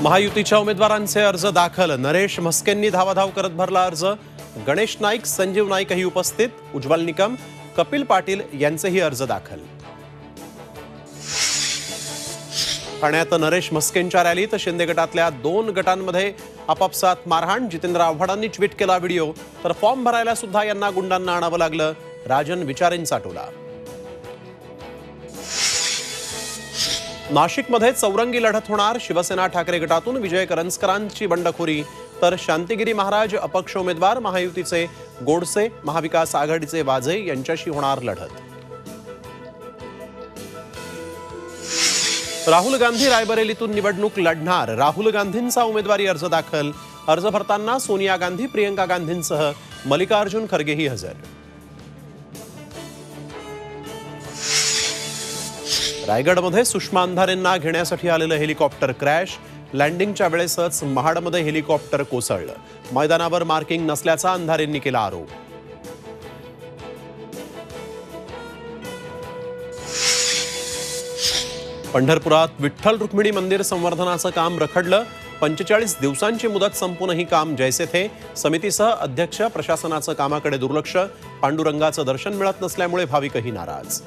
महायुतीच्या उमेदवारांचे अर्ज दाखल. नरेश म्हस्केंनी धावाधाव करत भरला अर्ज. गणेश नाईक, संजीव नाईकही उपस्थित. उज्ज्वल निकम, कपिल पाटील यांचेही अर्ज दाखल. ठाण्यात नरेश म्हस्केंच्या रॅलीत शिंदे गटातल्या 2 गटांमध्ये आपापसात मारहाण. जितेंद्र आव्हाडांनी ट्विट केला व्हिडिओ. तर फॉर्म भरायला सुद्धा यांना गुंडांना आणावं लागलं. राजन विचारेंचा टोला. नाशिकमध्ये चौरंगी लढत होणार. शिवसेना ठाकरे गटातून विजय करंजकरांची बंडखोरी, तर शांतिगिरी महाराज अपक्ष उमेदवार महायुतीचे गोडसे, महाविकास आघाडीचे वाजे यांच्याशी होणार लढत. राहुल गांधी रायबरेलीतून निवडणूक लढणार. राहुल गांधींचा उमेदवारी अर्ज दाखल. अर्ज भरताना सोनिया गांधी, प्रियंका गांधींसह मल्लिकार्जुन खरगेही हजर. रायगडमध्ये सुषमा अंधारेंना घेण्यासाठी आलेलं हेलिकॉप्टर क्रॅश. लँडिंगच्या वेळेसच महाडमध्ये हेलिकॉप्टर कोसळलं. मैदानावर मार्किंग नसल्याचा अंधारेंनी केला आरोप. पंढरपुरात विठ्ठल रुक्मिणी मंदिर संवर्धनाचं काम रखडलं. 45 दिवसांची मुदत संपूनही काम जैसे थे. समितीसह अध्यक्ष, प्रशासनाचं कामाकडे दुर्लक्ष. पांडुरंगाचं दर्शन मिळत नसल्यामुळे भाविकही नाराज.